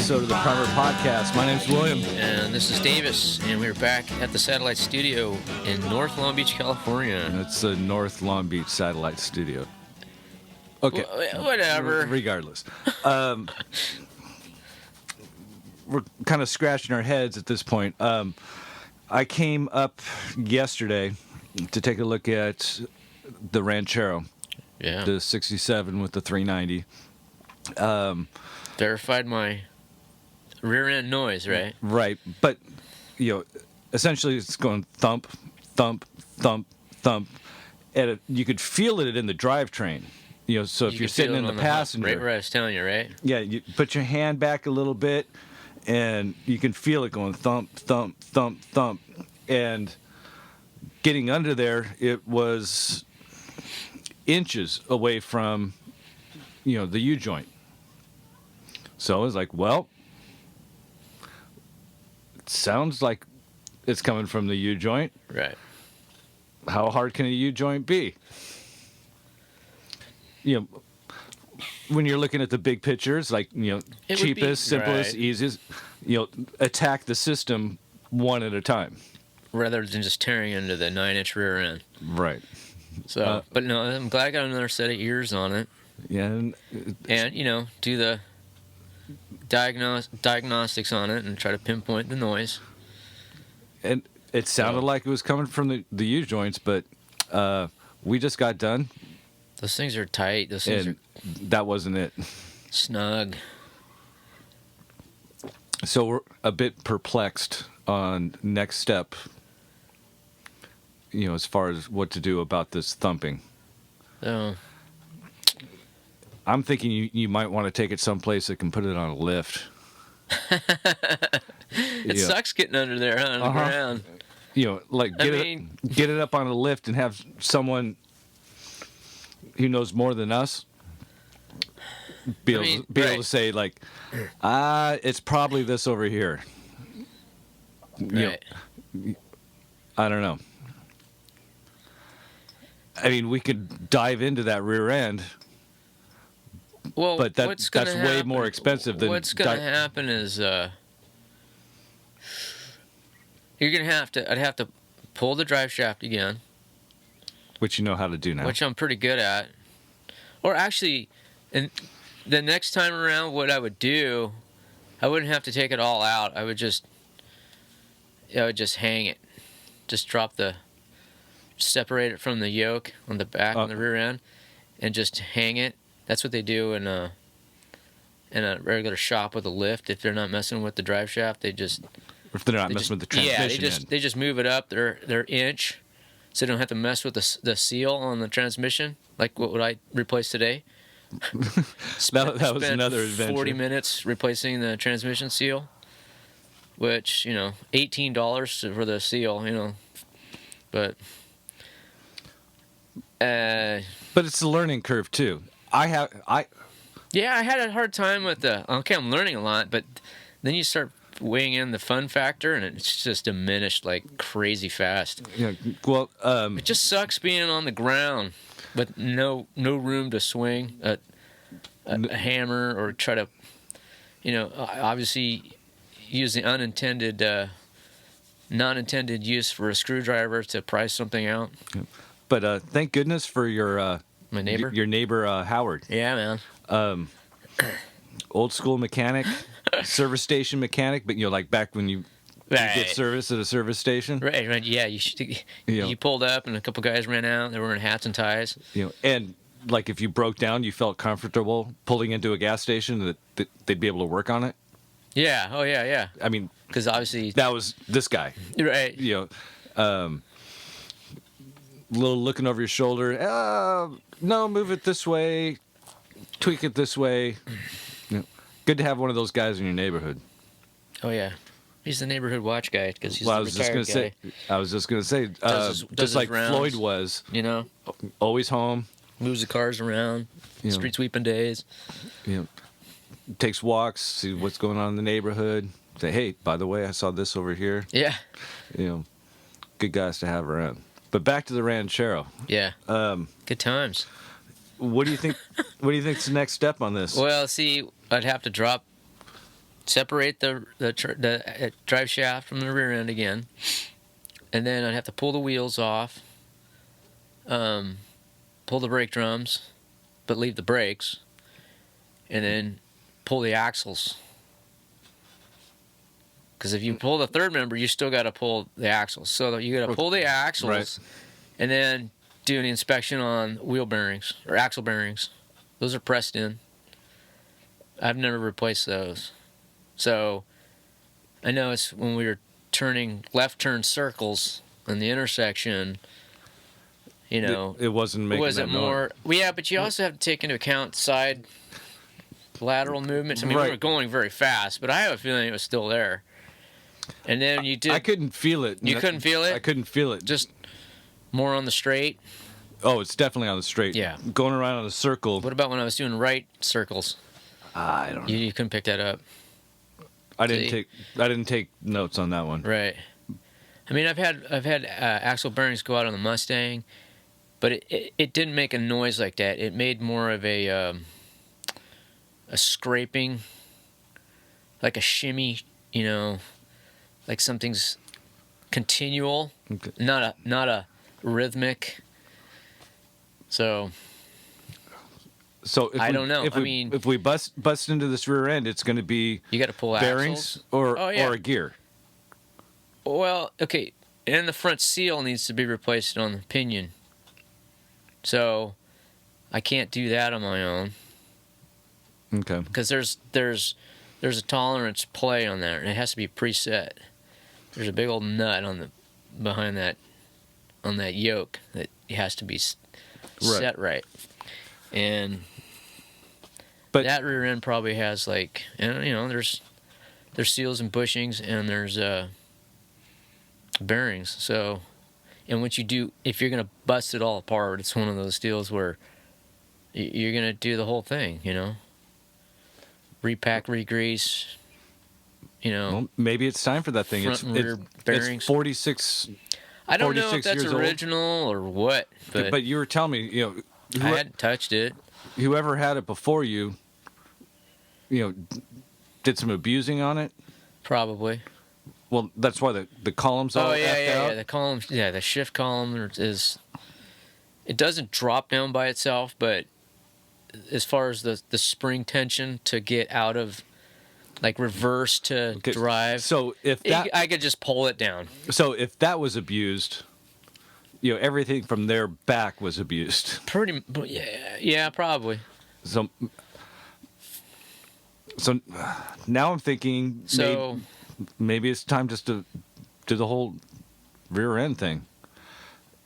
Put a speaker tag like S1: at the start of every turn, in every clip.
S1: episode of the Primer Podcast. My name's William.
S2: And this is Davis, and we're back at the Satellite Studio in North Long Beach, California.
S1: It's the North Long Beach Satellite Studio. Okay.
S2: Whatever.
S1: Regardless. We're kind of scratching our heads at this point. I came up yesterday to take a look at the Ranchero.
S2: Yeah.
S1: The 67 with the 390.
S2: Verified my rear end noise, right?
S1: Right. But, essentially it's going thump, thump, thump, thump. And you could feel it in the drivetrain. So if you're sitting in the passenger.
S2: Right where I was telling you, right?
S1: Yeah, you put your hand back a little bit, and you can feel it going thump, thump, thump, thump. And getting under there, it was inches away from, the U-joint. So I was like, well, it sounds like it's coming from the U-joint.
S2: Right.
S1: How hard can a U-joint be? When you're looking at the big pictures, like, cheapest, simplest,
S2: right.
S1: easiest, attack the system one at a time.
S2: Rather than just tearing into the 9-inch rear end.
S1: Right.
S2: So, but no, I'm glad I got another set of ears on it.
S1: Yeah.
S2: And, do the diagnostics on it and try to pinpoint the noise.
S1: And it sounded like it was coming from the U-joints, but we just got done.
S2: Those things are tight. Those things are
S1: that wasn't it.
S2: Snug.
S1: So we're a bit perplexed on next step, as far as what to do about this thumping.
S2: So
S1: I'm thinking you might want to take it someplace that can put it on a lift.
S2: It sucks getting under there on the ground.
S1: Get it up on a lift and have someone who knows more than us be able to say, like, it's probably this over here.
S2: Right.
S1: I don't know. I mean, we could dive into that rear end.
S2: Well,
S1: but that's way more expensive than.
S2: What's going to happen is you're going to have to. I'd have to pull the drive shaft again,
S1: which you know how to do now.
S2: Which I'm pretty good at. Or actually, and the next time around, what I would do, I wouldn't have to take it all out. I would just hang it, just separate it from the yoke on the back on the rear end, and just hang it. That's what they do in a regular shop with a lift. If they're not messing with the drive shaft, if they're not messing with the transmission, they just move it up their inch, so they don't have to mess with the seal on the transmission. Like what I replaced today.
S1: that was another adventure.
S2: 40 minutes replacing the transmission seal, which $18 for the seal, but
S1: it's a learning curve too. I had
S2: a hard time with I'm learning a lot, but then you start weighing in the fun factor, and it's just diminished like crazy fast.
S1: Yeah, well,
S2: it just sucks being on the ground, but no room to swing a hammer or try to, obviously use the non-intended use for a screwdriver to pry something out.
S1: But thank goodness for your
S2: my neighbor,
S1: your neighbor Howard.
S2: Yeah, man.
S1: Old school mechanic, service station mechanic, but like back when you get service at a service station.
S2: Right. Yeah, you pulled up and a couple guys ran out. They were wearing hats and ties.
S1: And like if you broke down, you felt comfortable pulling into a gas station that they'd be able to work on it.
S2: Yeah. Oh yeah.
S1: I mean,
S2: because obviously
S1: that was this guy.
S2: Right.
S1: Little looking over your shoulder. No, move it this way. Tweak it this way. Good to have one of those guys in your neighborhood.
S2: Oh yeah, he's the neighborhood watch guy because he's the retired guy.
S1: I was just gonna say, just like rounds, Floyd was. Always home.
S2: Moves the cars around. Street sweeping days.
S1: Takes walks. See what's going on in the neighborhood. Say, hey, by the way, I saw this over here.
S2: Yeah.
S1: Good guys to have around. But back to the Ranchero.
S2: Yeah. Good times.
S1: What do you think? What do you think's the next step on this?
S2: Well, see, I'd have to drop separate the drive shaft from the rear end again, and then I'd have to pull the wheels off, pull the brake drums, but leave the brakes, and then pull the axles. Because if you pull the third member, you still got to pull the axles. So you got to pull the axles,
S1: Right.
S2: and then do an inspection on wheel bearings or axle bearings. Those are pressed in. I've never replaced those. So I know it's when we were turning left turn circles in the intersection, you know,
S1: It wasn't making
S2: was
S1: that
S2: it more? Well, yeah, but you also have to take into account side lateral movements. I mean, we
S1: Right.
S2: were going very fast, but I have a feeling it was still there. And then you did.
S1: I couldn't feel it.
S2: You couldn't feel it?
S1: I couldn't feel it.
S2: Just more on the straight.
S1: Oh, it's definitely on the straight.
S2: Yeah.
S1: Going around in a circle.
S2: What about when I was doing right circles?
S1: I don't know.
S2: You couldn't pick that up.
S1: I
S2: See?
S1: didn't take notes on that one.
S2: Right. I mean, I've had axle bearings go out on the Mustang, but it didn't make a noise like that. It made more of a scraping, like a shimmy, you know, like something's continual,
S1: Okay.
S2: not a rhythmic. So
S1: If
S2: I
S1: we,
S2: don't know.
S1: If
S2: I
S1: we,
S2: mean-
S1: if we bust into this rear end, it's going to be
S2: you got to pull
S1: bearings
S2: axles.
S1: or
S2: Oh, yeah.
S1: or a gear.
S2: Well, okay, and the front seal needs to be replaced on the pinion. So I can't do that on my own
S1: Okay.
S2: because there's a tolerance play on there, and it has to be preset. There's a big old nut behind that on that yoke that has to be set right. And
S1: But
S2: that rear end probably has like, and you know, there's seals and bushings, and there's bearings. So, and what you do, if you're gonna bust it all apart, it's one of those deals where you're gonna do the whole thing, you know, repack, regrease, you know.
S1: well, maybe it's time for that thing.
S2: Front and rear bearings.
S1: It's 46.
S2: I don't know if
S1: 46
S2: that's
S1: years old.
S2: original or what, but
S1: you were telling me, you know,
S2: I hadn't touched it.
S1: whoever had it before you, did some abusing on it.
S2: Probably.
S1: Well, that's why the columns all
S2: Oh yeah,
S1: effed
S2: yeah,
S1: out.
S2: yeah. The column, yeah, the shift column is. It doesn't drop down by itself, but as far as the spring tension to get out of, like reverse to
S1: Okay,
S2: drive,
S1: So if that
S2: I could just pull it down.
S1: was abused, everything from there back was abused.
S2: Pretty, yeah, probably.
S1: So now I'm thinking
S2: So
S1: maybe it's time just to do the whole rear end thing.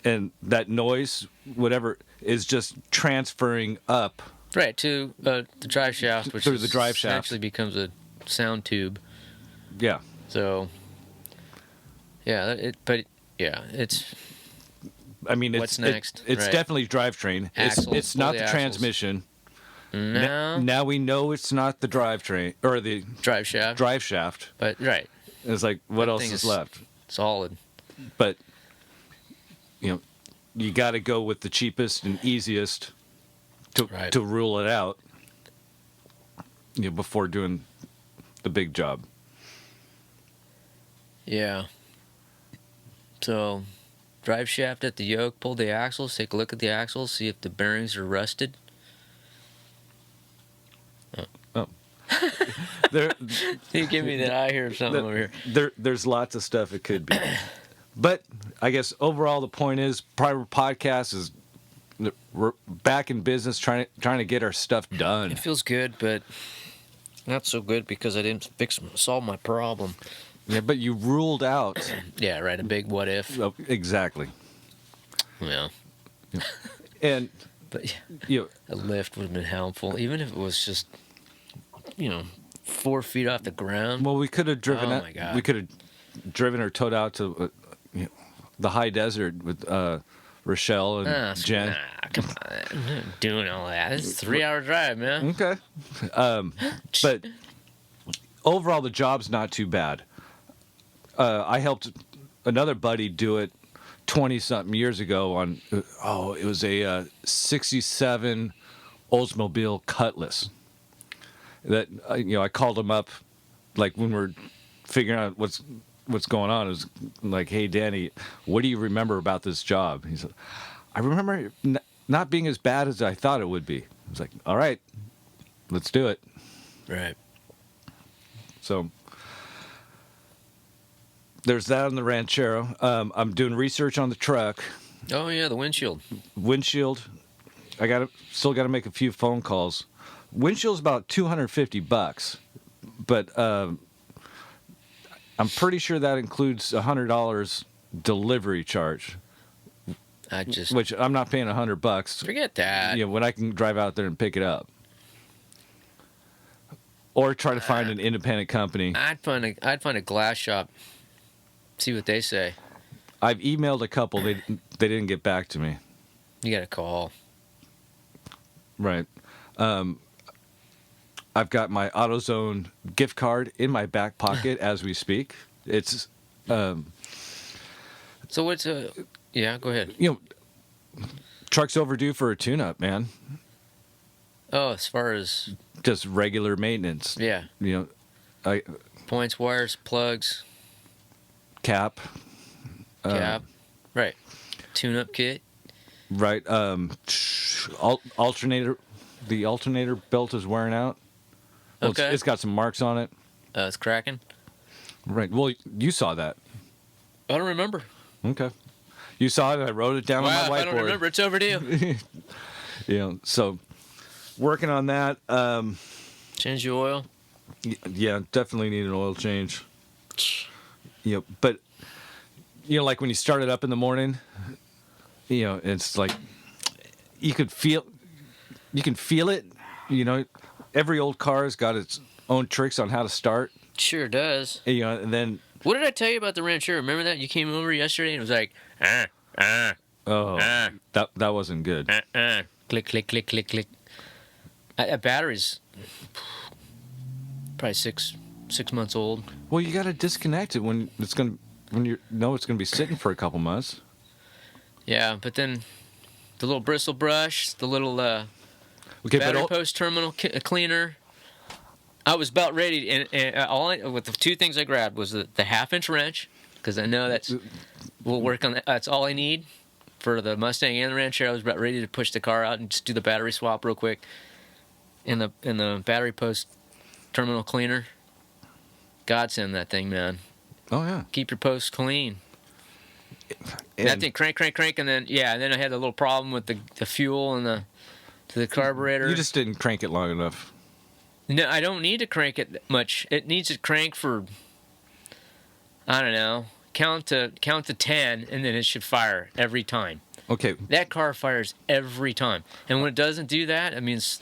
S1: And that noise, whatever, is just transferring up.
S2: right to the drive shaft, which
S1: Through the drive shaft.
S2: actually becomes a sound tube.
S1: Yeah.
S2: So yeah, it's
S1: I mean,
S2: What's next?
S1: It's
S2: Right.
S1: definitely drivetrain.
S2: Axles,
S1: It's
S2: pull
S1: not
S2: the
S1: the
S2: axles.
S1: transmission.
S2: no
S1: Now we know it's not the drivetrain or the
S2: drive shaft,
S1: drive shaft.
S2: but right,
S1: It's like, what
S2: That
S1: else
S2: thing
S1: is
S2: is-
S1: left?
S2: solid.
S1: But you got to go with the cheapest and easiest
S2: Right.
S1: to rule it out. Before doing the big job.
S2: Yeah. So, drive shaft at the yoke, pull the axles, take a look at the axles, see if the bearings are rusted.
S1: There,
S2: You give me that eye here or something over here.
S1: there's lots of stuff it could be. But I guess overall the point is, Private Podcast is we're back in business, trying to get our stuff done.
S2: It feels good, but not so good because I didn't solve my problem.
S1: Yeah, but you ruled out
S2: Yeah, right. A big what if.
S1: exactly,
S2: Yeah.
S1: and
S2: But yeah,
S1: you
S2: a lift would have been helpful, even if it was just, 4 feet off the ground.
S1: well, we could have driven.
S2: Oh, my God.
S1: We could have driven or towed out to the high desert with Rochelle and Jen.
S2: Nah, come on. I'm not doing all that. It's a 3-hour drive, man.
S1: Okay. But overall, the job's not too bad. I helped another buddy do it 20-something years ago on, it was a 67 Oldsmobile Cutlass. That, I called him up like when we're figuring out what's going on, is like, hey, Danny, what do you remember about this job? He's like, I remember it not being as bad as I thought it would be. I was like, all right, let's do it.
S2: Right.
S1: So there's that on the Ranchero. I'm doing research on the truck.
S2: Oh yeah, the windshield.
S1: Windshield. Still got to make a few phone calls. Windshield's about $250, but I'm pretty sure that includes $100 delivery charge, which I'm not paying $100.
S2: Forget that.
S1: When I can drive out there and pick it up, or try to find an independent company.
S2: I'd find a glass shop. See what they say.
S1: I've emailed a couple. They didn't get back to me.
S2: You got to call.
S1: Right. I've got my AutoZone gift card in my back pocket as we speak. It's
S2: So what's yeah, go ahead.
S1: Truck's overdue for a tune-up, man.
S2: Oh, as far as
S1: just regular maintenance.
S2: Yeah.
S1: Points,
S2: wires, plugs,
S1: cap.
S2: Right. Tune-up kit.
S1: Right. Alternator. The alternator belt is wearing out. Well,
S2: okay.
S1: It's got some marks on it.
S2: It's cracking.
S1: Right. Well, you saw that.
S2: I don't remember.
S1: Okay. You saw it. I wrote it down on my whiteboard.
S2: I don't remember. It's overdue.
S1: So working on that.
S2: Change the oil.
S1: Yeah, definitely need an oil change. But like when you start it up in the morning, it's like you can feel it. Every old car's got its own tricks on how to start.
S2: Sure does.
S1: And then
S2: what did I tell you about the Ranchero? Remember that you came over yesterday and it was like,
S1: that wasn't good.
S2: Click, click, click, click, click. That battery's probably six months old.
S1: Well, you got to disconnect it when it's gonna be sitting for a couple months.
S2: Yeah, but then the little bristle brush, the little battery post terminal cleaner. I was about ready, and with the two things I grabbed was the half-inch wrench, because I know we'll work on that. That's all I need for the Mustang and the Ranchero. I was about ready to push the car out and just do the battery swap real quick. In the battery post terminal cleaner. Godsend that thing, man.
S1: Oh yeah.
S2: Keep your posts clean. And that thing crank, and then I had a little problem with the fuel and the carburetor.
S1: You just didn't crank it long enough.
S2: No, I don't need to crank it much. It needs to crank for, I don't know, count to 10, and then it should fire every time.
S1: Okay.
S2: That car fires every time, and when it doesn't do that, it means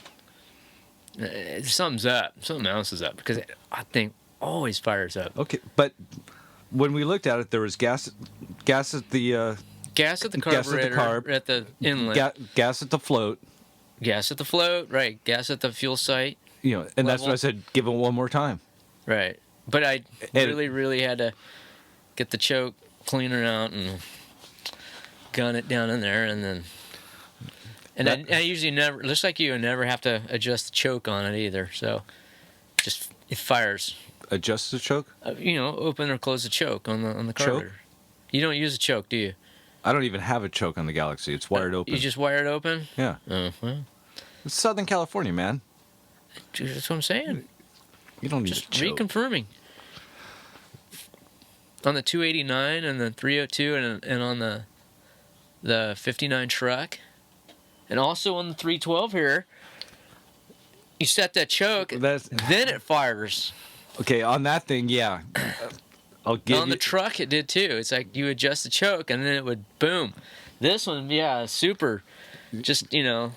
S2: something's up. Something else is up, because that thing always fires up.
S1: Okay, but when we looked at it, there was gas at the
S2: carburetor, at the inlet,
S1: gas at the float.
S2: Gas at the float, right? Gas at the fuel site.
S1: And
S2: level.
S1: That's what I said. Give it one more time.
S2: Right, but I really had to get the choke cleaner out and gun it down in there, and then. And I usually never, just like you, I never have to adjust the choke on it either. So, just it fires.
S1: Adjust the choke?
S2: Open or close the choke on the carburetor. Choke? You don't use a choke, do you?
S1: I don't even have a choke on the Galaxy. It's wired open.
S2: You just wire it open?
S1: Yeah.
S2: Oh, well.
S1: It's Southern California, man.
S2: That's what I'm saying.
S1: You don't need
S2: just
S1: a choke.
S2: Reconfirming. On the 289 and the 302 and on the 59 truck. And also on the 312 here, you set that choke, then it fires.
S1: Okay, on that thing, yeah.
S2: On the truck, it did too. It's like you adjust the choke, and then it would boom. This one, yeah, super. Just
S1: yeah,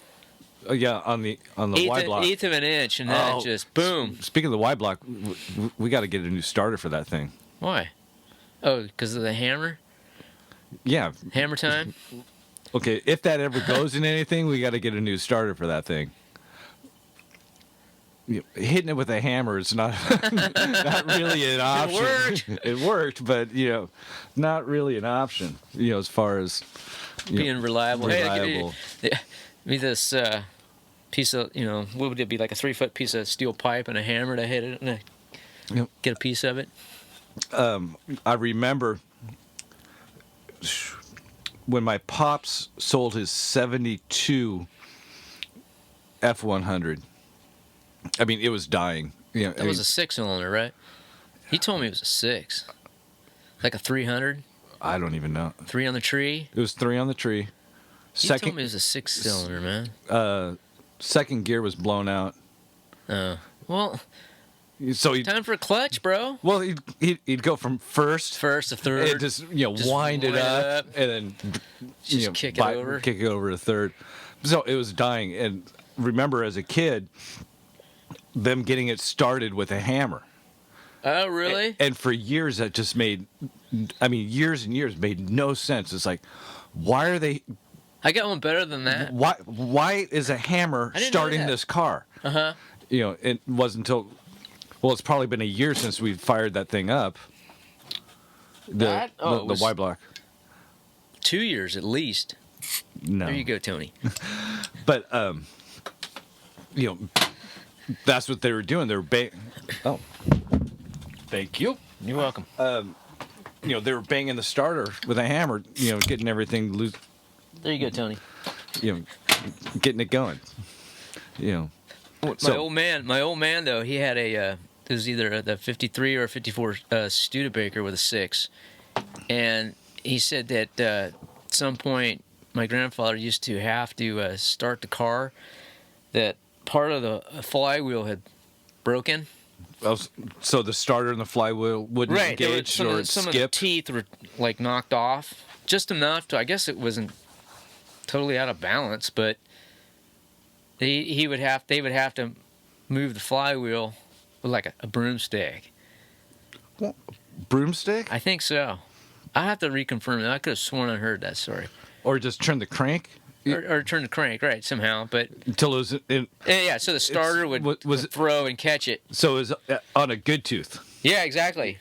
S1: on the Y block,
S2: eighth of an inch, and then it just boom.
S1: Speaking of the Y block, we got to get a new starter for that thing.
S2: Why? Oh, because of the hammer.
S1: Yeah.
S2: Hammer time.
S1: Okay, if that ever goes in anything, we got to get a new starter for that thing. Hitting it with a hammer is not really an option. It worked, but not really an option. As far as
S2: being reliable. Hey, me this piece of what would it be, like a 3-foot piece of steel pipe and a hammer to hit it, and
S1: Yep.
S2: get a piece of it.
S1: I remember when my pops sold his 72 F100. I mean, it was dying. You know,
S2: That was a 6-cylinder, right? He told me it was a 6. Like a 300,
S1: I don't even know.
S2: 3 on the tree.
S1: It was 3 on the tree.
S2: He told me it was a 6-cylinder, man.
S1: Second gear was blown out.
S2: Well,
S1: So he
S2: time for a clutch, bro.
S1: well he'd go from first
S2: To third.
S1: and just wind it up and then
S2: Just kick it over.
S1: kick it over to third. So it was dying. And remember, as a kid, them getting it started with a hammer.
S2: Oh, really?
S1: And for years that just made, I mean, years and years made no sense. It's like, why are they?
S2: I got one better than that.
S1: Why is a hammer
S2: I didn't know
S1: starting
S2: that.
S1: this car?
S2: Uh-huh.
S1: It wasn't until, well, it's probably been a year since we fired that thing up. The Y block.
S2: 2 years at least.
S1: No.
S2: There you go, Tony.
S1: But that's what they were doing. They were Oh, thank you.
S2: You're welcome.
S1: They were banging the starter with a hammer. Getting everything loose.
S2: There you go, Tony.
S1: Getting it going.
S2: My old man though, he had it was either the 53 or 54 Studebaker with a 6, and he said that at some point my grandfather used to have to start the car, that part of the flywheel had broken.
S1: So the starter and the flywheel wouldn't engage
S2: some
S1: or
S2: of the
S1: skip.
S2: teeth were like knocked off, just enough to. I guess it wasn't totally out of balance, but they would have to move the flywheel with like a broomstick.
S1: What? Broomstick?
S2: I think so. I have to reconfirm that. I could have sworn I heard that story.
S1: Or just turn the crank?
S2: Or turn the crank, right, somehow. But
S1: Until it was in.
S2: yeah, so the starter would throw and catch it.
S1: So it was on a good tooth.
S2: Yeah, exactly.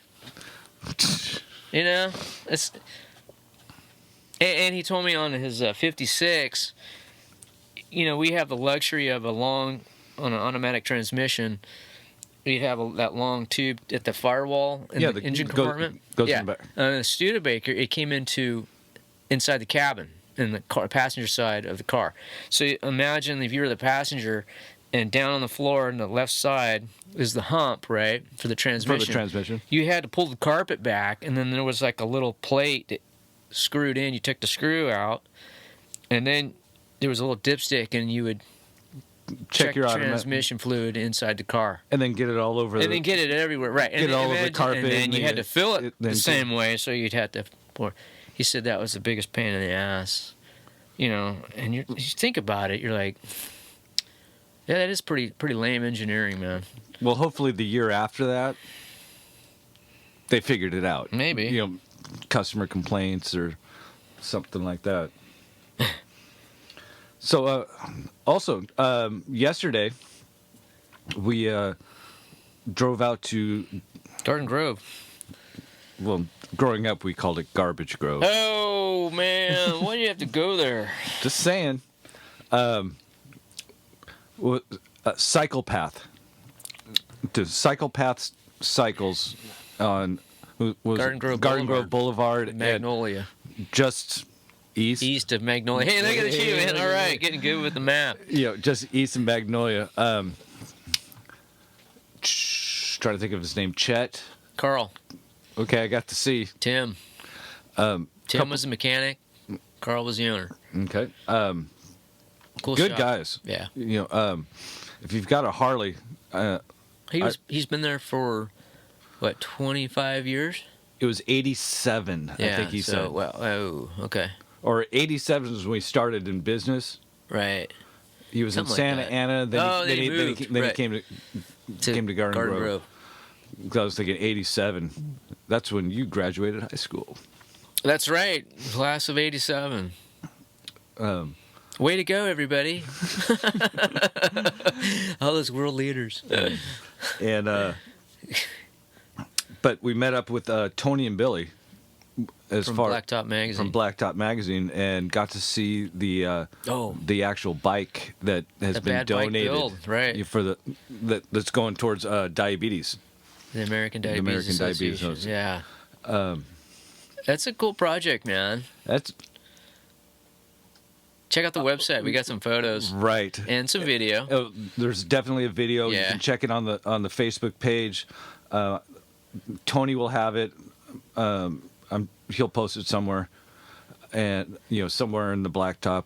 S2: It's. And he told me on his 56, we have the luxury of on an automatic transmission, you'd have that long tube at the firewall in the engine compartment.
S1: Goes in the back.
S2: The Studebaker, it came inside the cabin, in the car, passenger side of the car. So imagine if you were the passenger, and down on the floor on the left side is the hump, right, for the transmission. You had to pull the carpet back, and then there was like a little plate that screwed in. You took the screw out, and then there was a little dipstick, and you would check your transmission fluid inside the car,
S1: and then get it all over.
S2: And then get it everywhere, right?
S1: Get it all over the carpet,
S2: and then you had to fill it the same way, so you'd have to pour. He said that was the biggest pain in the ass, And you think about it, you're like, yeah, that is pretty lame engineering, man.
S1: Well, hopefully the year after that, they figured it out.
S2: Maybe.
S1: Customer complaints or something like that. So, also, yesterday, we drove out to...
S2: Garden Grove.
S1: Well, growing up, we called it Garbage Grove.
S2: Oh, man. Why do you have to go there?
S1: Just saying. Cycle path. To Cyclepath Cycles on
S2: Garden Grove
S1: Boulevard.
S2: Magnolia.
S1: Just east
S2: of Magnolia. Hey, look at you, man. All right, getting good with the map.
S1: Just east of Magnolia. Trying to think of his name. Chet.
S2: Carl.
S1: Okay, I got to see.
S2: Tim. Tim was the mechanic. Carl was the owner.
S1: Okay.
S2: Cool
S1: good
S2: shop.
S1: guys.
S2: Yeah.
S1: If you've got a Harley...
S2: he's been there for, 25 years?
S1: It was 87, I think he said.
S2: Well, okay.
S1: Or 87 was when we started in business.
S2: Right.
S1: He was
S2: Something
S1: in Santa
S2: like that.
S1: Ana. Then he came to Garden Grove. I was thinking 87. That's when you graduated high school.
S2: That's right. Class of 87. Way to go, everybody. All those world leaders.
S1: But we met up with Tony and Billy
S2: from Blacktop
S1: Magazine and got to see the actual bike that has been donated
S2: build, right.
S1: that's going towards diabetes.
S2: The American Diabetes
S1: American Diabetes
S2: Association.
S1: Association.
S2: Yeah. That's a cool project, man.
S1: That's
S2: Check out the website. We got some photos
S1: right.
S2: and some video.
S1: Oh, there's definitely a video. You
S2: Yeah.
S1: can check it on the Facebook page. Tony will have it. He'll post it somewhere, and somewhere in the Blacktop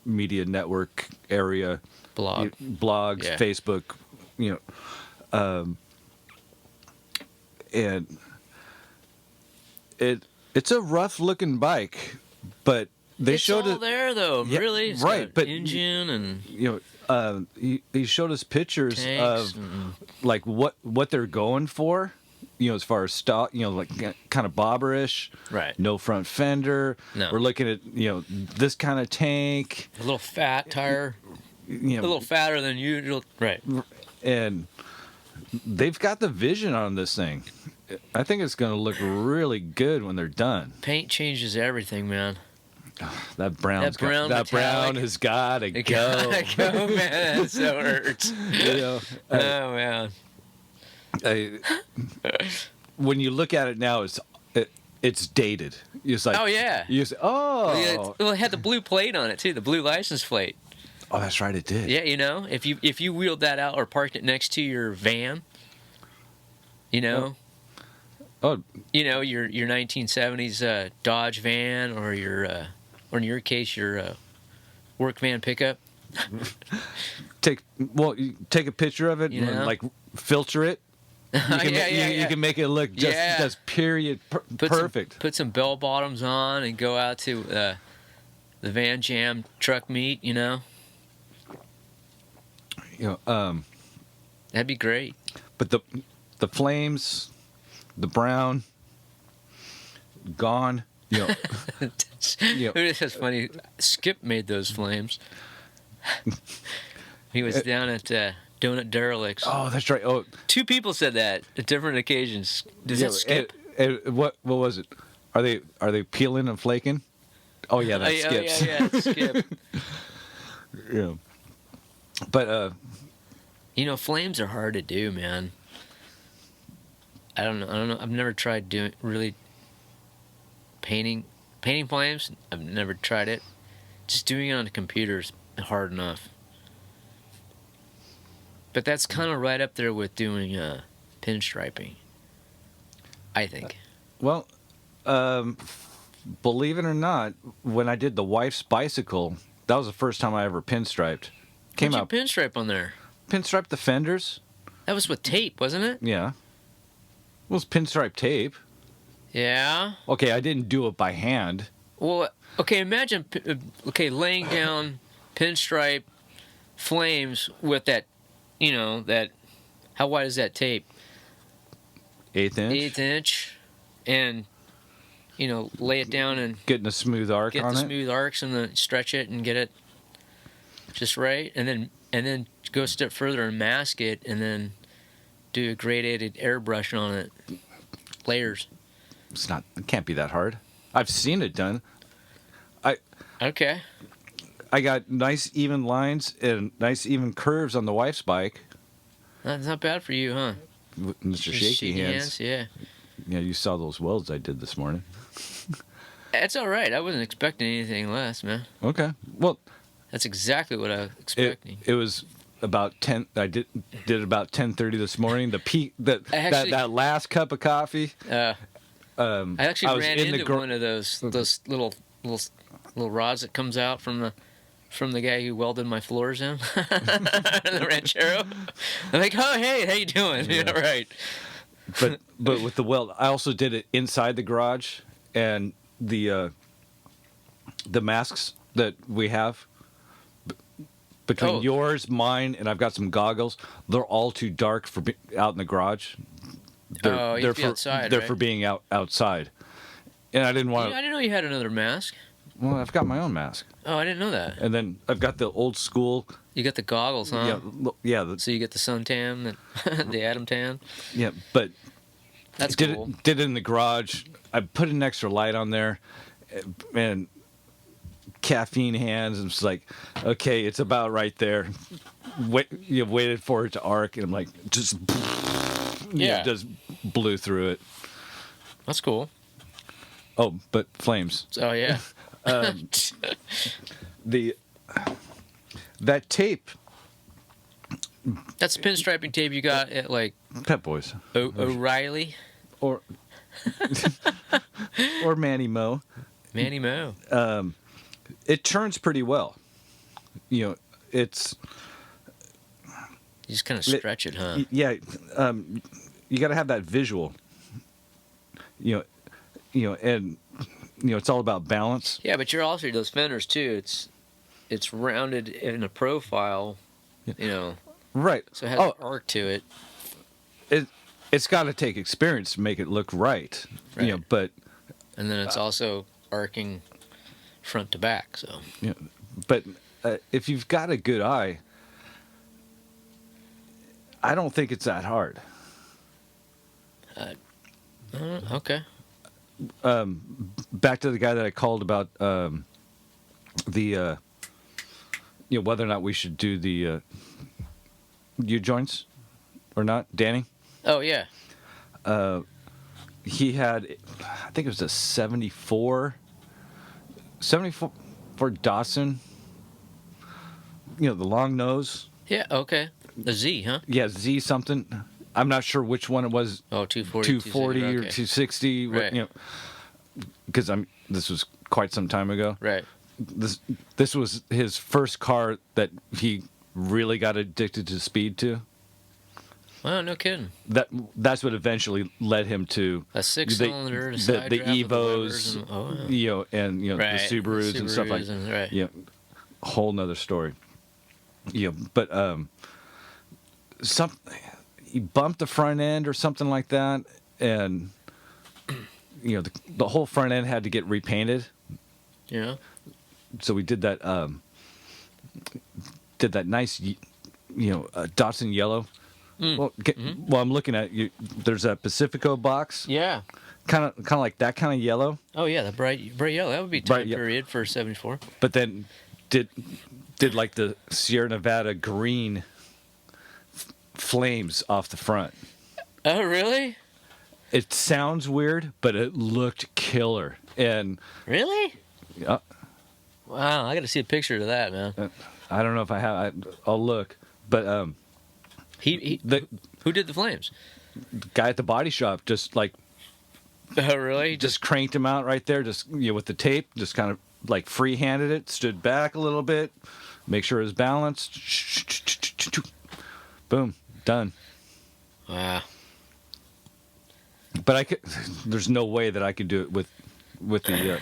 S1: Media Network area,
S2: Blog.
S1: blogs,
S2: Yeah.
S1: Facebook, and it's a rough looking bike, but they
S2: It's
S1: showed
S2: all
S1: it.
S2: there though,
S1: Yeah,
S2: really. It's
S1: right,
S2: got
S1: but
S2: engine and
S1: He showed us pictures
S2: tanks
S1: of
S2: and
S1: like what they're going for, as far as stock, like kind of bobberish,
S2: right.
S1: no front fender.
S2: No.
S1: We're looking at this kind of tank,
S2: A little fat tire, a
S1: you know,
S2: little fatter than usual. Right.
S1: and they've got the vision on this thing. I think it's going to look really good when they're done.
S2: Paint changes everything, man.
S1: That brown
S2: metallic.
S1: has got to
S2: It
S1: go.
S2: gotta go, man. It so hurts. Oh man.
S1: When you look at it now, it's dated. It's like,
S2: Oh yeah.
S1: You say,
S2: Well, it had the blue plate on it too, the blue license plate.
S1: oh, that's right, it did.
S2: Yeah, if you wheeled that out or parked it next to your van,
S1: Oh,
S2: your 1970s Dodge van or or in your case your work van pickup.
S1: you take a picture of it and like filter it. You can, you can make it look just period perfect.
S2: Put some bell bottoms on and go out to the Van Jam truck meet. That'd be great.
S1: But the flames, the brown, gone.
S2: That's funny. Skip made those flames. He was down at Donut Derelicts.
S1: Oh, that's right. Oh,
S2: 2 people said that at different occasions. Does that Skip?
S1: And what was it? Are they peeling and flaking? Oh yeah, that skips.
S2: Yeah, Skip.
S1: Yeah. But
S2: flames are hard to do, man. I don't know. I've never tried doing painting flames. I've never tried it. Just doing it on the computer is hard enough. But that's kind of right up there with doing pinstriping, I think.
S1: well, believe it or not, when I did the wife's bicycle, that was the first time I ever pinstriped. Came
S2: What'd
S1: out
S2: you pinstripe on there?
S1: pinstriped the fenders.
S2: That was with tape, wasn't it?
S1: Yeah. It was pinstripe tape.
S2: Yeah.
S1: Okay, I didn't do it by hand.
S2: Well, okay, imagine laying down pinstripe flames with that, how wide is that tape?
S1: 1/8 inch.
S2: 1/8 inch, and lay it down and
S1: Getting a smooth arc
S2: get
S1: on
S2: the
S1: it.
S2: smooth arcs and then stretch it and get it just right, and then go a step further and mask it, and then do a gradated airbrush on it, layers.
S1: It can't be that hard. I've seen it done.
S2: Okay.
S1: I got nice even lines and nice even curves on the wife's bike.
S2: That's not bad for you, huh?
S1: Mr.
S2: Just
S1: Shaky Hands.
S2: Yeah.
S1: Yeah, you saw those welds I did this morning.
S2: That's all right. I wasn't expecting anything less, man.
S1: Okay. Well,
S2: That's exactly what I was expecting.
S1: it was about 10. I did about 10:30 this morning. The peak that last cup of coffee.
S2: I actually
S1: was
S2: ran
S1: in the
S2: into one of those little rods that comes out from the guy who welded my floors in the Ranchero. I'm like, oh hey, how you doing? Yeah, right.
S1: But with the weld, I also did it inside the garage, and the masks that we have between yours, mine, and I've got some goggles. They're all too dark for out in the garage.
S2: You'd be outside.
S1: They're
S2: right?
S1: for being outside, and I didn't want
S2: I didn't know you had another mask.
S1: Well, I've got my own mask,
S2: Oh, I didn't know that.
S1: and then I've got the old school.
S2: You got the goggles, huh?
S1: Yeah,
S2: So you get the suntan, the Atom tan.
S1: yeah. But
S2: That's
S1: did
S2: cool.
S1: it in the garage. I put an extra light on there, and caffeine hands. And it's like, okay, it's about right there. Waited for it to arc, and I'm like, just
S2: Yeah.
S1: just blew through it.
S2: That's cool.
S1: Oh, but flames.
S2: Oh yeah.
S1: That tape,
S2: That's pinstriping tape you got at like
S1: Pep Boys,
S2: O'Reilly,
S1: or or Manny Mo.
S2: Manny Mo.
S1: It turns pretty well. You know, it's
S2: You just kind of stretch it, huh?
S1: yeah. You got to have that visual. And it's all about balance.
S2: Yeah, but you're also those fenders too. It's rounded in a profile,
S1: Right.
S2: so it has an arc to it.
S1: It's got to take experience to make it look right.
S2: Right.
S1: But
S2: And then it's also arcing front to back. So
S1: but if you've got a good eye, I don't think it's that hard.
S2: okay.
S1: Back to the guy that I called about whether or not we should do the U-joints or not, Danny.
S2: Oh yeah.
S1: He had, I think it was a 74 for Dawson. The long nose.
S2: Yeah. Okay. The Z, huh?
S1: Yeah, Z something. I'm not sure which one it was.
S2: Oh, 240.
S1: 240 or
S2: okay.
S1: 260.
S2: Right.
S1: Because this was quite some time ago.
S2: Right.
S1: This was his first car that he really got addicted to speed to.
S2: Wow, no kidding.
S1: That's what eventually led him to
S2: A six-cylinder,
S1: the
S2: side draft with the
S1: Evos,
S2: levers and,
S1: the Subarus and stuff like
S2: that. Right.
S1: Yeah, a whole nother story. But he bumped the front end or something like that, and the whole front end had to get repainted.
S2: Yeah.
S1: So we did that. Did that nice, Datsun yellow. Well, I'm looking at you. There's a Pacifico box.
S2: Yeah.
S1: Kind of like that kind of yellow.
S2: Oh yeah, the bright yellow. That would be time period for 74.
S1: But then did like the Sierra Nevada green flames off the front.
S2: Oh really?
S1: It sounds weird, but it looked killer. And
S2: really?
S1: Yeah.
S2: Wow, I got to see a picture of that, man.
S1: I don't know if I have. I'll look. But
S2: who did the flames?
S1: The guy at the body shop just like.
S2: Oh really?
S1: Just cranked him out right there, just with the tape, just kind of like free-handed it, stood back a little bit, make sure it was balanced. Boom, done.
S2: Wow.
S1: But there's no way that I could do it with the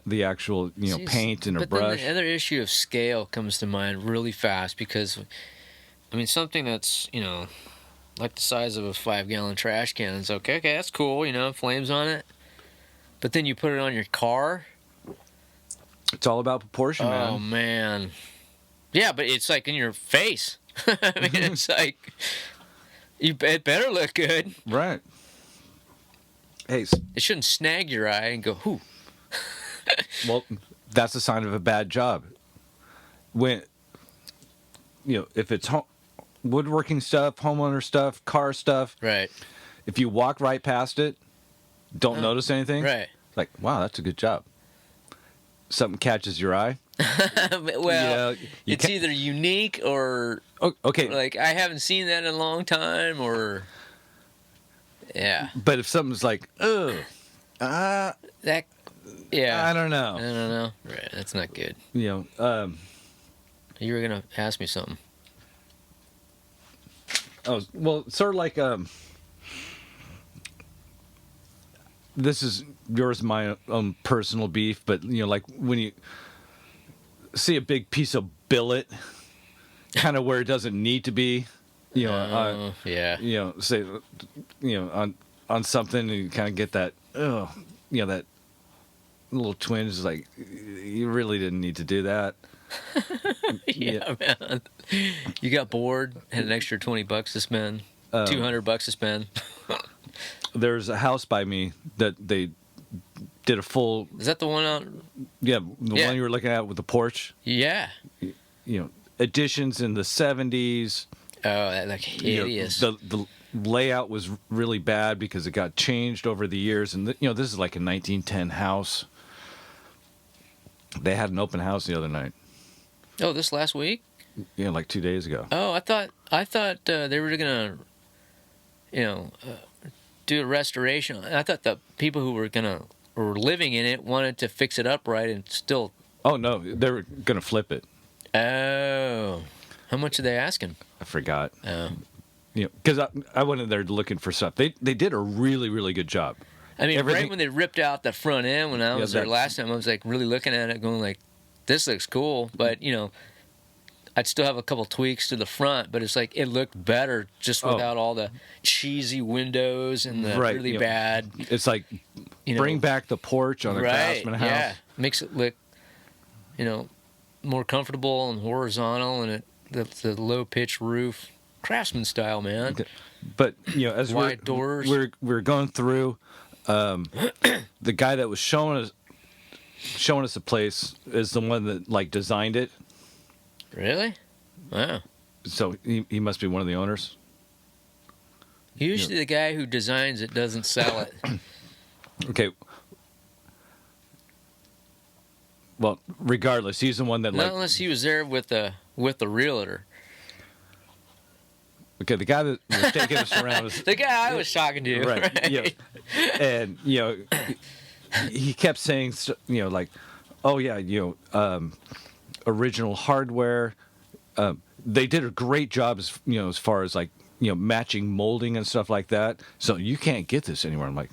S1: the actual paint and a brush.
S2: But then the other issue of scale comes to mind really fast because, I mean, something that's like the size of a 5-gallon trash can. It's okay, that's cool, flames on it. But then you put it on your car.
S1: It's all about proportion, man.
S2: Oh, man. Yeah, but it's like in your face. I mean, it's like, it better look good.
S1: Right. Hey.
S2: It shouldn't snag your eye and go, whoo.
S1: Well, that's a sign of a bad job. When, if it's woodworking stuff, homeowner stuff, car stuff.
S2: Right.
S1: If you walk right past it, don't notice anything.
S2: Right.
S1: Like, wow, that's a good job. Something catches your eye.
S2: Well, it's either unique or
S1: okay.
S2: Like I haven't seen that in a long time, or yeah.
S1: But if something's like, oh,
S2: that, yeah,
S1: I don't know.
S2: Right, that's not good.
S1: You
S2: were gonna ask me something.
S1: Oh, well, sort of like this is my own personal beef, but like when you see a big piece of billet, kind of where it doesn't need to be,
S2: yeah,
S1: say, on something, and you kind of get that, that little twinge is like, you really didn't need to do that.
S2: yeah, man. You got bored, had an extra $20 to spend, $200 to spend.
S1: There's a house by me that they did a full.
S2: Is that the one on?
S1: Yeah, the one you were looking at with the porch.
S2: Yeah.
S1: Additions in the 70s.
S2: Oh, that like hideous.
S1: The layout was really bad because it got changed over the years. And this is like a 1910 house. They had an open house the other night.
S2: Oh, this last week?
S1: Yeah, like 2 days ago.
S2: Oh, I thought they were gonna, do a restoration. I thought the people who were living in it wanted to fix it up right and still.
S1: Oh no, they were gonna flip it.
S2: Oh, how much are they asking?
S1: I forgot.
S2: Oh,
S1: Because I went in there looking for stuff. They did a really, really good job.
S2: I mean,
S1: Everything-
S2: right when they ripped out the front end, when I was there last time, I was like really looking at it, going like, "This looks cool," but I'd still have a couple tweaks to the front, but it's like it looked better just without all the cheesy windows and the really bad.
S1: It's like bring back the porch on a Craftsman house.
S2: Yeah, makes it look, more comfortable and horizontal, and the low pitched roof, Craftsman style, man.
S1: But as
S2: wide doors.
S1: we're going through, the guy that was showing us the place is the one that designed it.
S2: Really? Wow.
S1: So he must be one of the owners.
S2: Usually the guy who designs it doesn't sell it.
S1: Okay. Well, regardless, he's the one that
S2: Not unless he was there with the realtor.
S1: Okay, the guy that was taking us around was
S2: The guy I was talking to.
S1: right. Yeah. And he kept saying like, oh yeah, original hardware. They did a great job as far as matching molding and stuff like that. So you can't get this anywhere. I'm like,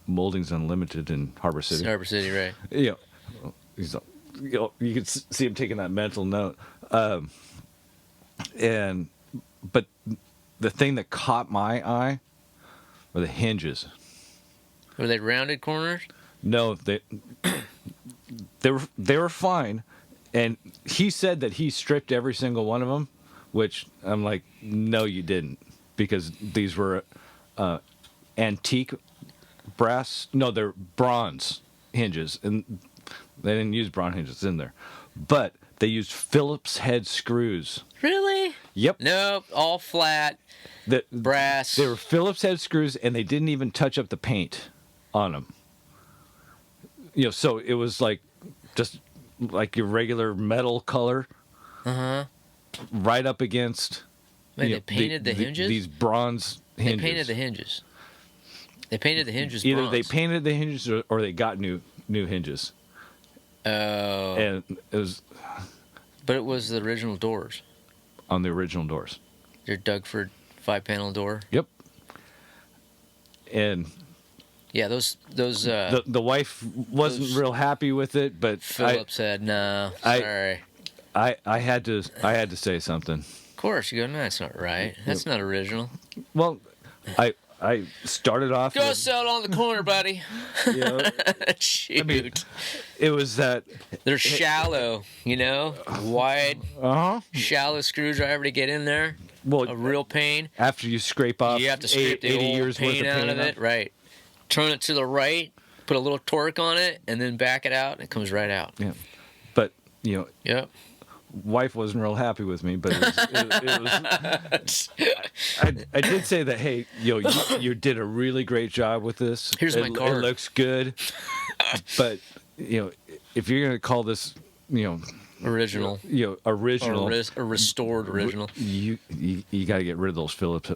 S1: molding's unlimited in Harbor City.
S2: It's Harbor City, right?
S1: He's you could see him taking that mental note. But the thing that caught my eye were the hinges.
S2: Were they rounded corners?
S1: No, they were fine. And he said that he stripped every single one of them, which I'm like, no, you didn't, because these were antique brass. No, they're bronze hinges, and they didn't use bronze hinges in there, but they used Phillips head screws.
S2: Really?
S1: Yep.
S2: Nope, all flat. Brass.
S1: They were Phillips head screws, and they didn't even touch up the paint on them. So it was just like your regular metal color, right up against.
S2: Wait, they painted the hinges?
S1: These bronze hinges.
S2: They painted the hinges. They painted the hinges
S1: Either
S2: bronze.
S1: they painted the hinges or they got new hinges.
S2: Oh.
S1: And it was.
S2: But it was the original doors.
S1: On the original doors.
S2: Your Dougford 5-panel door.
S1: Yep. And.
S2: Yeah, those.
S1: The wife wasn't real happy with it, but
S2: Philip said, "No, sorry."
S1: I had to say something.
S2: Of course, you go. No, that's not right. That's not original.
S1: Well, I started off.
S2: Go sell it on the corner, buddy. Shoot.
S1: I mean, it was that
S2: they're shallow, wide, shallow screwdriver to get in there.
S1: Well,
S2: a real pain.
S1: After you scrape off,
S2: you have to scrape the
S1: 80
S2: old
S1: years
S2: paint
S1: worth of
S2: out
S1: paint
S2: of it, right? Turn it to the right, put a little torque on it, and then back it out, and it comes right out.
S1: Yeah, but
S2: Yep.
S1: Wife wasn't real happy with me, but it was I did say that, hey, you did a really great job with this.
S2: Here's my card.
S1: It looks good, but if you're gonna call this
S2: original,
S1: original
S2: or restored original,
S1: you got to get rid of those Phillips,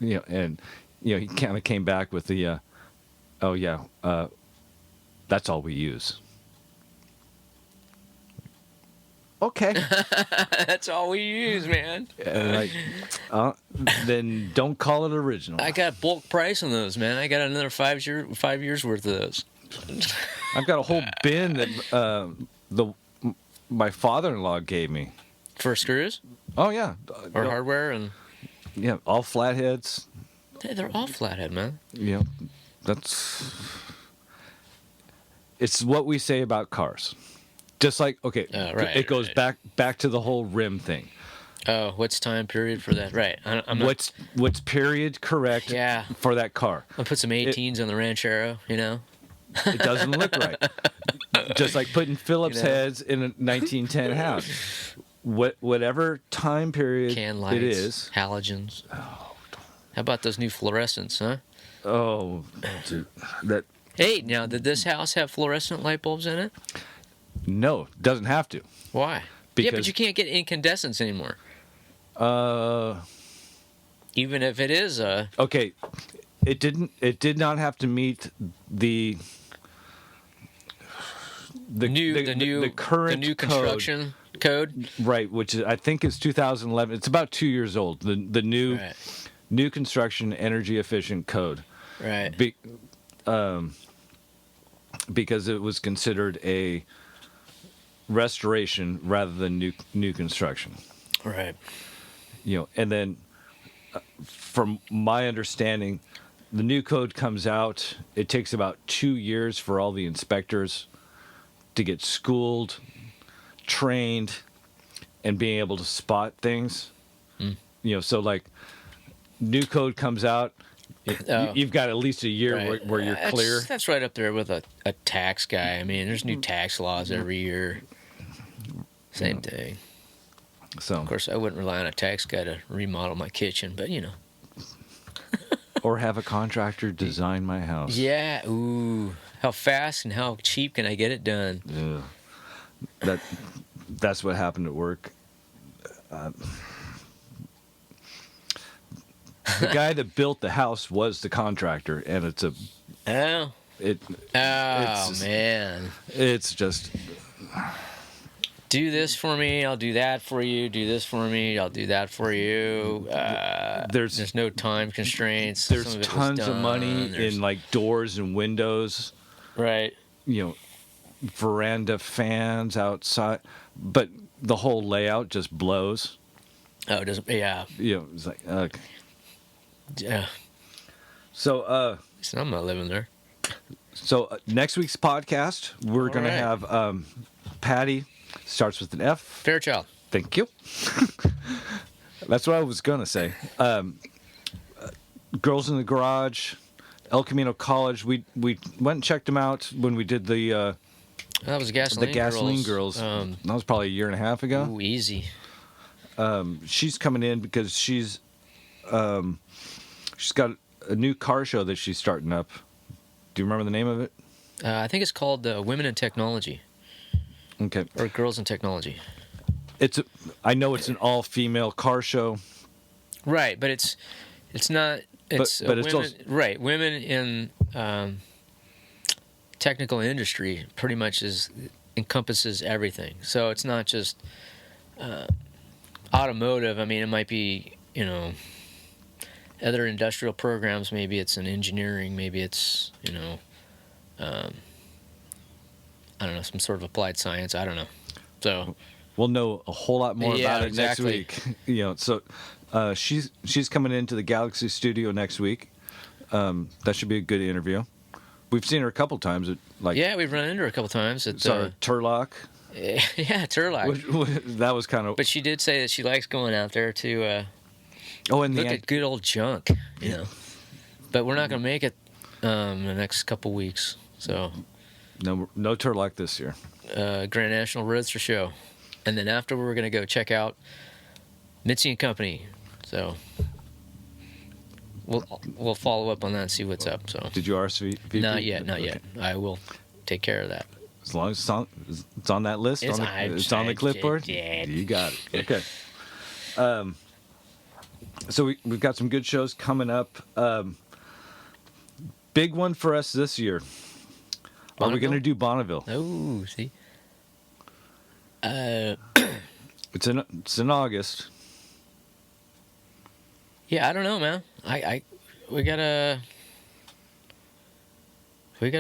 S1: and he kind of came back with the that's all we use. Okay.
S2: That's all we use, man.
S1: And then don't call it original.
S2: I got bulk price on those, man. I got another 5 years worth of those.
S1: I've got a whole bin that my father-in-law gave me
S2: for screws.
S1: Oh yeah,
S2: or hardware and
S1: all flatheads.
S2: They're all flathead, man.
S1: Yeah, it's what we say about cars. Just like, okay, it goes back to the whole rim thing.
S2: Oh, what's time period for that? Right. I'm not...
S1: What's period correct for that car?
S2: I'll put some 18s on the Ranchero,
S1: It doesn't look right. Just like putting Phillips heads in a 1910 house. Whatever time period
S2: can lights,
S1: it is.
S2: halogens.
S1: Oh,
S2: How about those new fluorescents, huh?
S1: Oh, dude, that
S2: Hey, now, did this house have fluorescent light bulbs in it?
S1: no, doesn't have to.
S2: Why? Yeah,
S1: Because
S2: but you can't get incandescents anymore.
S1: uh,
S2: Even if it is a
S1: okay, it didn't. It did not have to meet the
S2: current
S1: the new
S2: construction code.
S1: right, which is, I think is 2011. It's about 2 years old. The new
S2: Right.
S1: new construction energy efficient code.
S2: Right.
S1: Because it was considered a restoration rather than new construction.
S2: Right.
S1: And then from my understanding, the new code comes out. It takes about 2 years for all the inspectors to get schooled, trained, and being able to spot things. So like new code comes out, you've got at least a year
S2: Right.
S1: where you're clear.
S2: That's right up there with a tax guy. I mean, there's new tax laws every year. Same thing.
S1: So,
S2: Of course, I wouldn't rely on a tax guy to remodel my kitchen, but
S1: or have a contractor design my house.
S2: Yeah. Ooh. How fast and how cheap can I get it done?
S1: Yeah. That's what happened at work. The guy that built the house was the contractor, and it's a
S2: Oh.
S1: it.
S2: Oh,
S1: just,
S2: man.
S1: It's just
S2: Do this for me, I'll do that for you. Do this for me, I'll do that for you. There's no time constraints.
S1: there's
S2: Some of it was
S1: tons of
S2: done.
S1: money
S2: There's-
S1: in like doors and windows.
S2: Right.
S1: Veranda fans outside, but the whole layout just blows.
S2: Oh, it doesn't. Yeah.
S1: It's like okay.
S2: Yeah.
S1: So
S2: So I'm not living there.
S1: next week's podcast we're gonna
S2: right.
S1: have Patty, starts with an F.
S2: Fairchild.
S1: Thank you. That's what I was gonna say. Girls in the Garage, El Camino College. We went and checked them out when we did the
S2: That was Gasoline
S1: Gasoline Girls. that was probably a year and a half ago.
S2: Ooh, easy.
S1: She's coming in because she's got a new car show that she's starting up. Do you remember the name of it?
S2: I think it's called Women in Technology
S1: Okay.
S2: or Girls in Technology.
S1: I know it's an all-female car show.
S2: Right, but it's not. It's
S1: but it's
S2: women,
S1: also,
S2: right. Women in technical industry pretty much encompasses everything. So it's not just automotive. I mean, it might be other industrial programs. Maybe it's in engineering. Maybe it's I don't know, some sort of applied science. I don't know. So
S1: we'll know a whole lot more
S2: Yeah,
S1: about it
S2: exactly.
S1: next week. So she's coming into the Galaxy Studio next week. That should be a good interview. We've seen her a couple times at
S2: yeah, we've run into her a couple times at
S1: saw her at Turlock.
S2: yeah, Turlock.
S1: That was kind of.
S2: But she did say that she likes going out there to
S1: and
S2: look at good old junk, But we're not going to make it in the next couple weeks. So
S1: no Turlock this year.
S2: Grand National Roadster Show, and then after we're going to go check out Mitzi and Company. So we'll follow up on that and see what's up. So
S1: Did you RSVP?
S2: not yet.
S1: Okay.
S2: I will take care of that.
S1: As long as it's on that list,
S2: It's
S1: it's on the clipboard.
S2: Yeah.
S1: You got it. Okay. So we've got some good shows coming up. Big one for us this year. Are we
S2: Bonneville?
S1: going to do Bonneville?
S2: Oh, see.
S1: It's in August.
S2: Yeah, I don't know, man. We gotta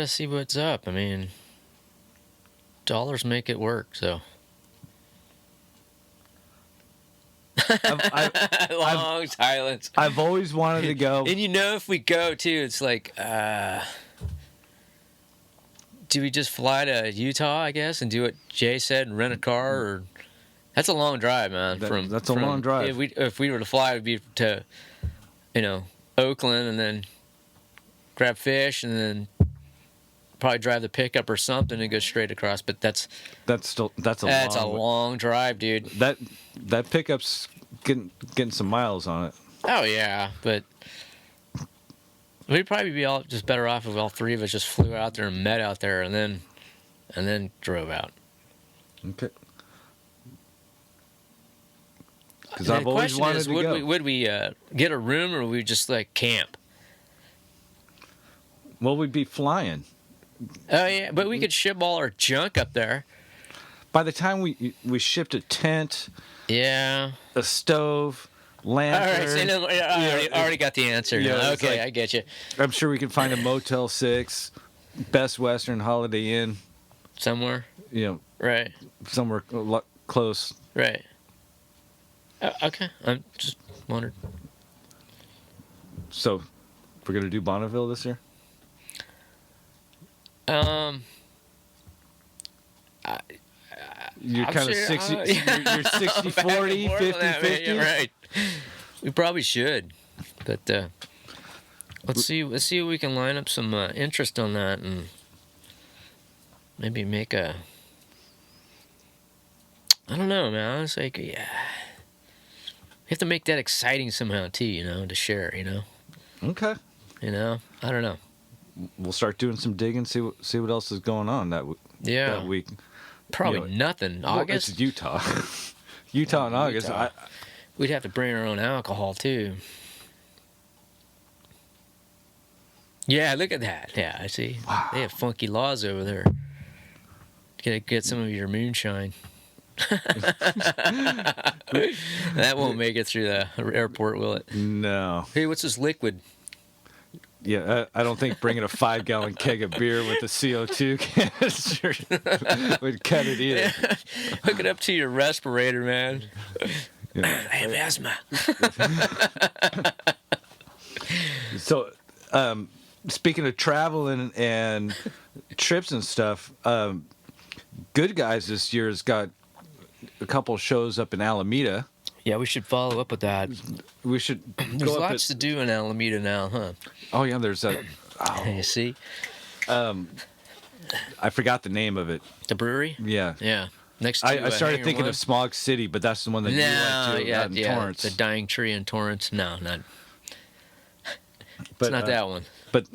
S2: see what's up. I mean, dollars make it work. So long silence.
S1: I've always wanted to go.
S2: And if we go too, it's like, do we just fly to Utah? I guess and do what Jay said and rent a car or. That's a long drive, man.
S1: That's a long drive.
S2: If we were to fly, it would be to, Oakland and then grab fish and then probably drive the pickup or something and go straight across. But that's a long drive, dude.
S1: That pickup's getting some miles on it.
S2: Oh yeah, but we'd probably be all just better off if all three of us just flew out there and met out there, and then drove out.
S1: Okay. Because
S2: And
S1: I've
S2: the
S1: always
S2: question
S1: wanted
S2: is,
S1: to go.
S2: would we get a room, or would we just like camp?
S1: Well, we'd be flying.
S2: Oh yeah, but we could ship all our junk up there.
S1: By the time we shipped a tent,
S2: Yeah.
S1: a stove,
S2: All
S1: lantern.
S2: right, so no, I already got the answer.
S1: Yeah,
S2: now.
S1: it's
S2: Okay,
S1: like-
S2: I get you.
S1: I'm sure we can find a Motel 6, Best Western, Holiday Inn,
S2: Somewhere. Right.
S1: somewhere close.
S2: Right. Okay, I'm just wondered.
S1: So, we're going to do Bonneville this year? You're
S2: I'm
S1: kind of
S2: sure-
S1: 60,
S2: yeah.
S1: you're 60,
S2: Back and
S1: 40,
S2: forth
S1: 50,
S2: on that, man.
S1: 50?
S2: Yeah, right. We probably should, but let's see what we can line up some interest on that, and maybe make a. I don't know, man. It's like, yeah, you have to make that exciting somehow too, to share,
S1: Okay.
S2: I don't know.
S1: We'll start doing some digging, see what else is going on that
S2: Yeah,
S1: week.
S2: probably nothing.
S1: Well,
S2: August.
S1: it's Utah. Utah in August.
S2: Utah. We'd have to bring our own alcohol too. Yeah, look at that. Yeah, I see.
S1: Wow.
S2: They have funky laws over there. Get some of your moonshine. That won't make it through the airport, will it?
S1: No.
S2: Hey, what's this liquid?
S1: Yeah, I don't think bringing a 5-gallon keg of beer with a CO2 canister would cut it either.
S2: Hook it up to your respirator, man.
S1: Yeah.
S2: I have asthma.
S1: So, speaking of traveling and trips and stuff, Good Guys this year has got a couple shows up in Alameda.
S2: Yeah, we should follow up with that.
S1: We should
S2: There's
S1: go up
S2: lots to do in Alameda now, huh?
S1: Oh yeah, there's a.
S2: You see?
S1: I forgot the name of it.
S2: The brewery?
S1: Yeah.
S2: Yeah. Next to
S1: I started
S2: Hangar
S1: thinking
S2: One.
S1: of Smog City, but that's the one that you
S2: No,
S1: went to out in Torrance.
S2: the Dying Tree in Torrance. No, not.
S1: But,
S2: It's not that one.
S1: But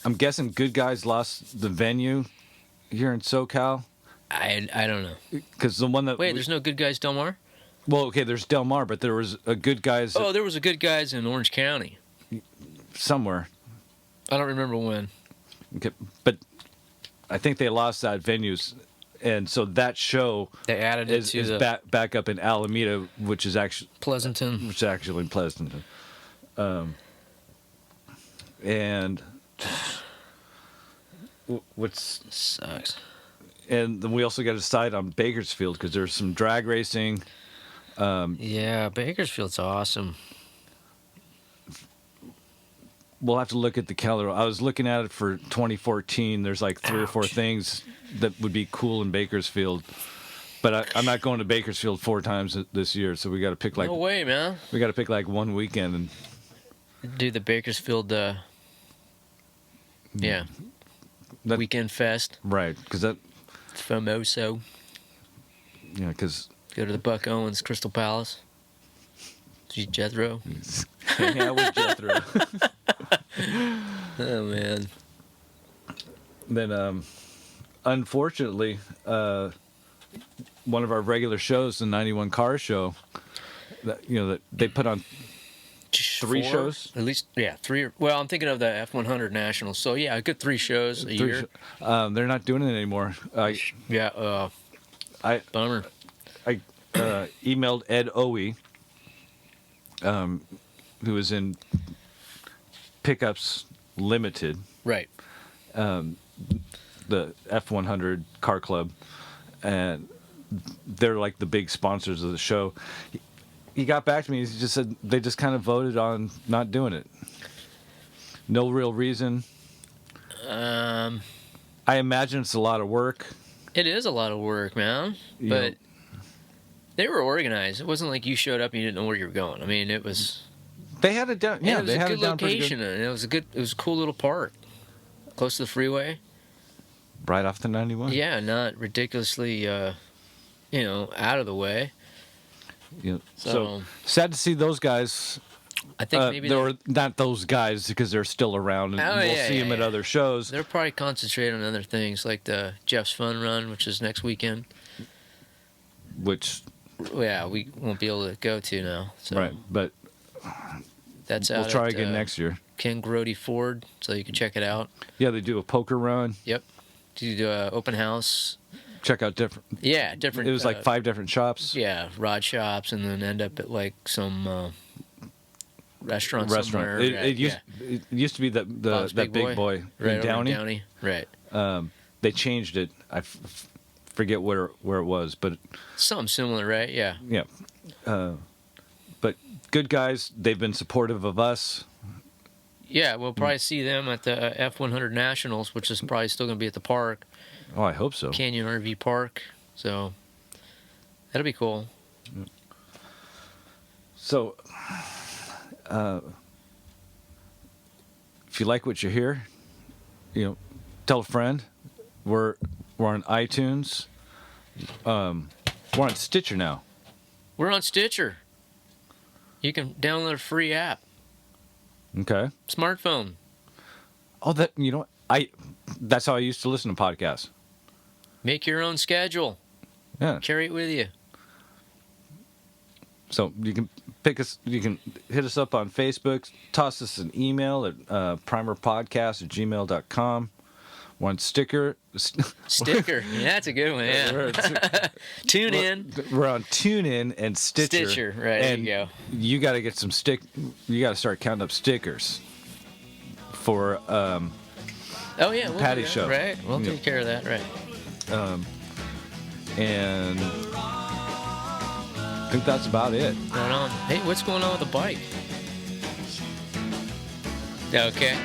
S1: I'm guessing Good Guys lost the venue here in SoCal
S2: I don't know.
S1: because the one that
S2: Wait, there's no Good Guys Del Mar?
S1: well, okay, there's Del Mar, but there was a Good Guys
S2: Oh, there was a Good Guys in Orange County.
S1: somewhere.
S2: I don't remember when.
S1: Okay, but I think they lost that venues, and so that show
S2: They added it
S1: is
S2: to the
S1: back up in Alameda, which is actually
S2: Pleasanton.
S1: in Pleasanton. And what's
S2: Sucks.
S1: and then we also got to decide on Bakersfield because there's some drag racing.
S2: Yeah, Bakersfield's awesome.
S1: We'll have to look at the calendar. I was looking at it for 2014. There's like 3 or 4
S2: Ouch.
S1: things that would be cool in Bakersfield, but I'm not going to Bakersfield 4 times this year. So we got to pick like
S2: No way, man.
S1: we got to pick like one weekend and
S2: Do the Bakersfield, yeah,
S1: that,
S2: Weekend Fest,
S1: right because that
S2: Famoso.
S1: because
S2: Go to the Buck Owens Crystal Palace. See Jethro.
S1: hang out with Jethro.
S2: Oh man.
S1: Then unfortunately, one of our regular shows, the 91 Car Show, that they put on 3
S2: 4?
S1: shows?
S2: At least, yeah, 3. Well, I'm thinking of the F100 Nationals. So yeah, a good 3 shows a year.
S1: They're not doing it anymore.
S2: Yeah.
S1: I
S2: Bummer.
S1: emailed Ed Owie, who is in Pickups Limited,
S2: Right.
S1: the F100 car club, and they're like the big sponsors of the show. He got back to me. He just said they just kind of voted on not doing it. No real reason. I imagine it's a lot of work.
S2: It is a lot of work, man.
S1: You
S2: But
S1: know.
S2: they were organized. It wasn't like you showed up and you didn't know where you were going. I mean, it was.
S1: They had it down. Yeah,
S2: it was
S1: they
S2: a
S1: had
S2: good
S1: it down pretty
S2: location, and it was a cool little park, close to the freeway.
S1: right off the 91.
S2: Yeah, not ridiculously, out of the way.
S1: You know, so
S2: So-
S1: sad to see those guys.
S2: I think maybe
S1: They were not those guys because they're still around, and
S2: Oh,
S1: we'll
S2: yeah,
S1: see
S2: yeah,
S1: them at
S2: yeah.
S1: other shows.
S2: they're probably concentrating on other things like the Jeff's Fun Run, which is next weekend.
S1: Which
S2: Yeah, we won't be able to go to now. So
S1: right, but
S2: that's out
S1: we'll try
S2: at,
S1: again next year.
S2: Ken Grody Ford, so you can check it out.
S1: Yeah, they do a poker run.
S2: Yep. Do an open house.
S1: Check out different.
S2: Yeah, different.
S1: It was like 5 different shops.
S2: Yeah, rod shops, and then end up at like some restaurant somewhere.
S1: It used to be
S2: Bob's
S1: that big boy
S2: right
S1: in
S2: over
S1: Downey.
S2: Downey. Right.
S1: They changed it. I forget where it was, but
S2: Something similar, right? Yeah.
S1: yeah. But good guys. They've been supportive of us.
S2: Yeah, we'll probably see them at the F100 Nationals, which is probably still going to be at the park,
S1: Oh, I hope so.
S2: Canyon RV Park. So that'll be cool.
S1: So, if you like what you hear, tell a friend. We're on iTunes. We're on Stitcher now.
S2: We're on Stitcher. You can download a free app,
S1: Okay.
S2: smartphone.
S1: Oh, that's how I used to listen to podcasts.
S2: Make your own schedule.
S1: Yeah.
S2: Carry it with you.
S1: So you can you can hit us up on Facebook, toss us an email at primerpodcast@gmail.com. One sticker.
S2: Sticker. Yeah, that's a good one. Yeah. Tune in.
S1: We're on TuneIn and Stitcher.
S2: Stitcher. Right.
S1: And
S2: there you go.
S1: you got to get some You got to start counting up stickers for
S2: Oh yeah. We'll
S1: Patty
S2: do that,
S1: show.
S2: Right. We'll
S1: Yeah.
S2: take care of that. Right.
S1: and I think that's about it.
S2: Right on. Hey, what's going on with the bike? Okay.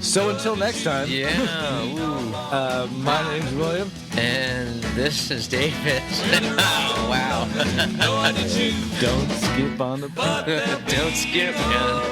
S1: So until next time,
S2: Yeah. Ooh.
S1: my name's William.
S2: And this is David. Oh, wow.
S1: Don't skip on the
S2: Don't skip, man.